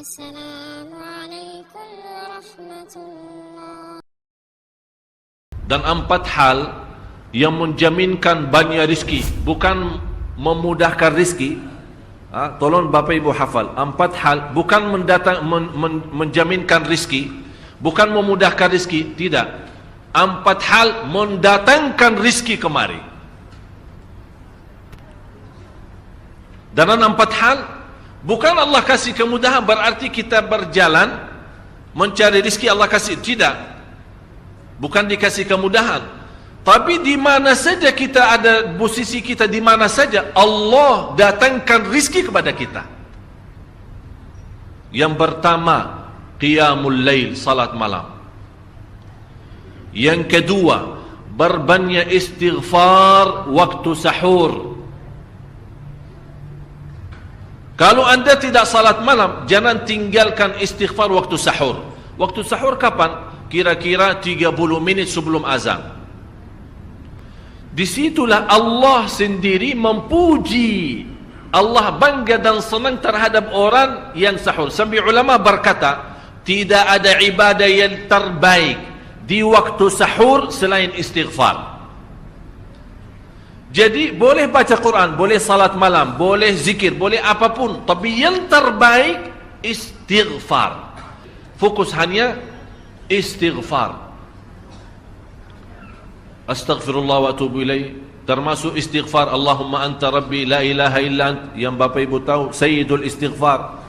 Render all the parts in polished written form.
Assalamualaikum warahmatullahi. Dan 4 hal yang menjaminkan banyak rizki, bukan memudahkan rizki. Tolong Bapak Ibu hafal, 4 hal bukan menjaminkan rizki, bukan memudahkan rizki, tidak. 4 hal mendatangkan rizki kemari. Dan 4 hal bukan Allah kasih kemudahan berarti kita berjalan mencari rizki Allah kasih, tidak. Bukan dikasih kemudahan, tapi di mana saja kita ada, posisi kita di mana saja, Allah datangkan rizki kepada kita. Yang pertama, qiyamul lail, salat malam. Yang kedua, berbanyak istighfar waktu sahur. Kalau anda tidak salat malam, jangan tinggalkan istighfar waktu sahur. Waktu sahur kapan? Kira-kira 30 menit sebelum azan. Disitulah Allah sendiri memuji, Allah bangga dan senang terhadap orang yang sahur. Sampai ulama berkata, tidak ada ibadah yang terbaik di waktu sahur selain istighfar. Jadi boleh baca Quran, boleh salat malam, boleh zikir, boleh apapun, tapi yang terbaik istighfar. Fokus hanya istighfar. Astaghfirullah wa atubu ilaih, termasuk istighfar Allahumma anta rabbi la ilaha illa ant, yang Bapak Ibu tahu sayyidul istighfar,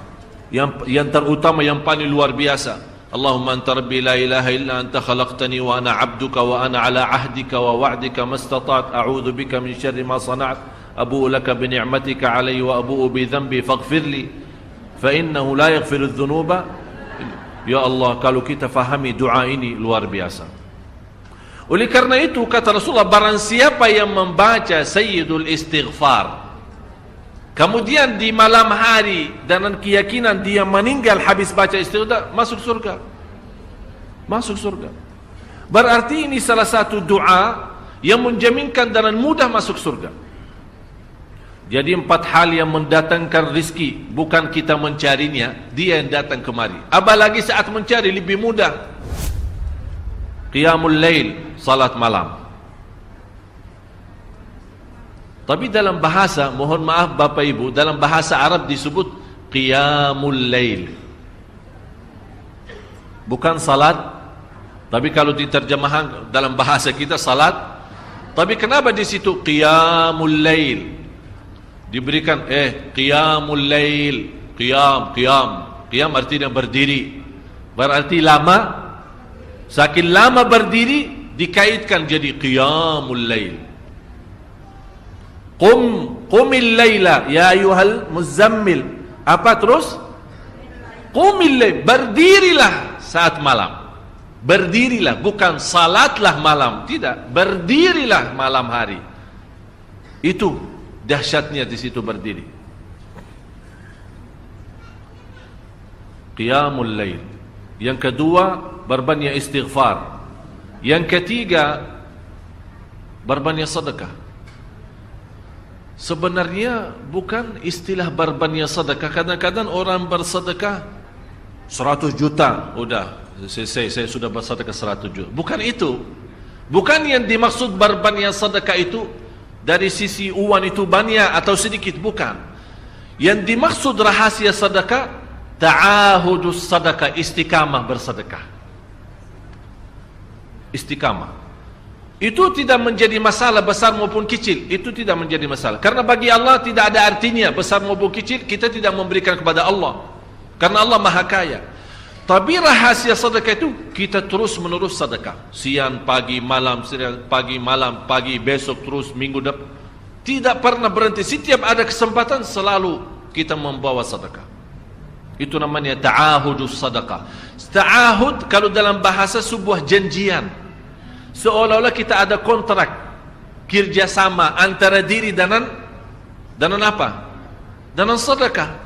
yang terutama, yang paling luar biasa. Allahumma anta rabbi la ilaha illa anta khalaqtani wa ana abduka wa ana ala ahdika wa wa'dika mastata'at a'udzu bika min syarri ma sana'at abu'u laka bi ni'matika alayya wa abu'u bi dhanbi faghfirli fa innahu la yaghfiru adh-dhunuba. Ya Allah, kalau kita fahami doa ini luar biasa. Oleh karena itu kata Rasulullah, barang siapa yang membaca sayyidul istighfar, kemudian di malam hari dengan keyakinan dia meninggal habis baca istighfar, masuk surga. Masuk surga. Berarti ini salah satu doa yang menjaminkan dengan mudah masuk surga. Jadi 4 hal yang mendatangkan rizki, bukan kita mencarinya, dia yang datang kemari. Apalagi saat mencari lebih mudah. Qiyamul lail, salat malam. Tapi dalam bahasa, mohon maaf Bapak Ibu, dalam bahasa Arab disebut qiyamul lail, bukan salat. Tapi kalau diterjemahkan dalam bahasa kita salat. Tapi kenapa di situ qiyamul lail? Diberikan qiyamul lail, qiyam artinya berdiri. Berarti lama. Saking lama berdiri dikaitkan jadi qiyamul lail. Qumil laila ya ayyuhal muzammil. Apa terus? Qumil lail, berdirilah saat malam. Berdirilah, bukan salatlah malam, tidak, berdirilah malam hari. Itu dahsyatnya di situ berdiri. Qiyamul lail. Yang kedua, berbanyak istighfar. Yang ketiga, berbanyak sedekah. Sebenarnya bukan istilah berbanyak sedekah. Kadang-kadang orang bersedekah 100 juta, udah saya sudah bersedekah 100 juta. Bukan itu. Bukan yang dimaksud berbanyak sedekah itu dari sisi uang itu banyak atau sedikit, bukan. Yang dimaksud rahasia sedekah, ta'ahudus sedekah, istiqamah bersedekah. Istiqamah itu tidak menjadi masalah besar maupun kecil. Itu tidak menjadi masalah, karena bagi Allah tidak ada artinya besar maupun kecil. Kita tidak memberikan kepada Allah, karena Allah maha kaya. Tapi rahasia sedekah itu kita terus menerus sedekah, siang, pagi, malam, siang, pagi, malam, pagi, besok, terus minggu depan, tidak pernah berhenti. Setiap ada kesempatan selalu kita membawa sedekah. Itu namanya ta'ahudus sedekah. Ta'ahud kalau dalam bahasa sebuah janjian, seolah-olah kita ada kontrak kerjasama antara diri dengan apa? Dengan sedekah.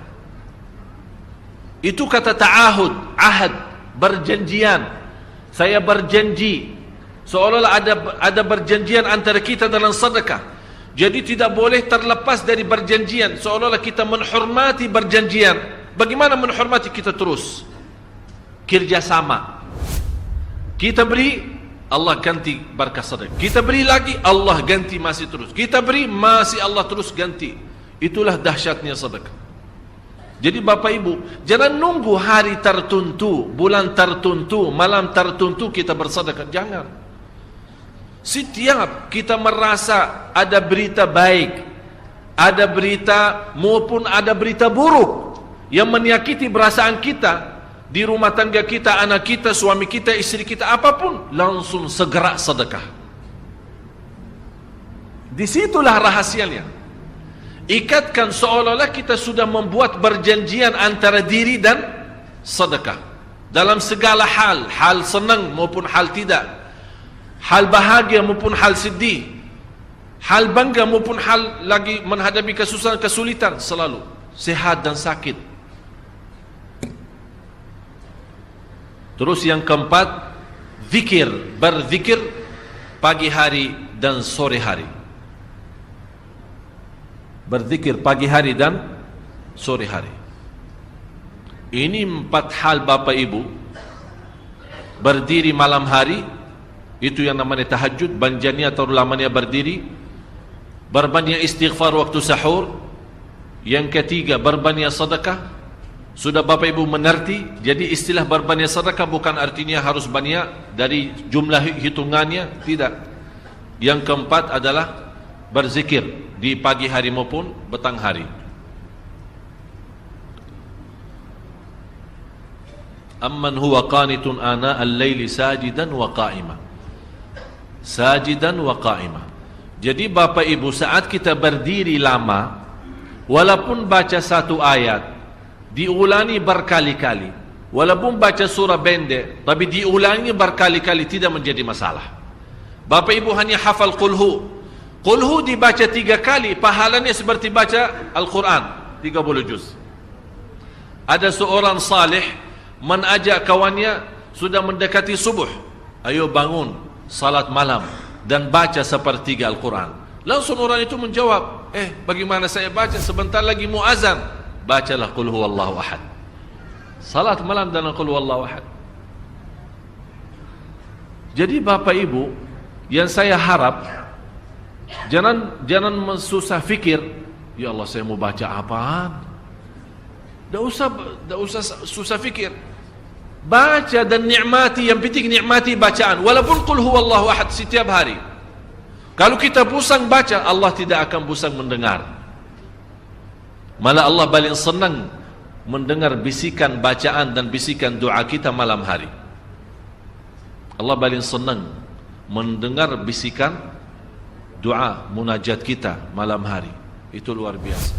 Itu kata ta'ahud, ahad, berjanjian. Saya berjanji, seolah-olah ada berjanjian antara kita dalam sedekah. Jadi tidak boleh terlepas dari berjanjian, seolah-olah kita menghormati berjanjian. Bagaimana menghormati? Kita terus kerjasama. Kita beri, Allah ganti berkah sedekah. Kita beri lagi, Allah ganti masih terus. Kita beri, masih Allah terus ganti. Itulah dahsyatnya sedekah. Jadi Bapak Ibu, jangan nunggu hari tertentu, bulan tertentu, malam tertentu kita bersedekah. Jangan. Setiap kita merasa ada berita baik, ada berita maupun ada berita buruk yang menyakiti perasaan kita, di rumah tangga kita, anak kita, suami kita, istri kita, apapun, langsung segera sedekah. Disitulah rahasianya. Ikatkan seolah-olah kita sudah membuat perjanjian antara diri dan sedekah. Dalam segala hal, hal senang maupun hal tidak, hal bahagia maupun hal sedih, hal bangga maupun hal lagi menghadapi kesusahan, kesulitan, selalu sehat dan sakit. Terus yang keempat, zikir, berzikir pagi hari dan sore hari. Berzikir pagi hari dan sore hari. Ini 4 hal Bapak Ibu. Berdiri malam hari, itu yang namanya tahajud, banjanya atau lamanya berdiri. Berbanyak istighfar waktu sahur. Yang ketiga, berbanyak sedekah. Sudah Bapak Ibu mengerti. Jadi istilah berbanyak sedekah bukan artinya harus banyak dari jumlah hitungannya, tidak. Yang keempat adalah berzikir di pagi hari maupun petang hari. Amman huwa qanitun ana al-laili sajidan wa qa'ima. Sajidan wa qa'ima. Jadi Bapak Ibu, saat kita berdiri lama, walaupun baca satu ayat, diulangi berkali-kali, walaupun baca surah pendek, tapi diulangi berkali-kali, tidak menjadi masalah. Bapak Ibu hanya hafal qulhu. Qulhu dibaca 3 kali, pahalanya seperti baca Al-Quran 30 juz. Ada seorang salih mengajak kawannya, sudah mendekati subuh, ayo bangun salat malam dan baca sepertiga Al-Quran. Langsung orang itu menjawab, bagaimana saya baca, sebentar lagi mau azan. Bacalah Qul huwallahu ahad. Salat malam dan Qul huwallahu ahad. Jadi Bapak Ibu, yang saya harap, jangan susah fikir, ya Allah saya mau baca apaan. Tak usah susah fikir. Baca dan nikmati, yang penting nikmati bacaan. Walaupun Qul huwallahu ahad setiap hari. Kalau kita pusing baca, Allah tidak akan pusing mendengar. Malah Allah paling senang mendengar bisikan bacaan dan bisikan doa kita malam hari. Allah paling senang mendengar bisikan doa munajat kita malam hari. Itu luar biasa.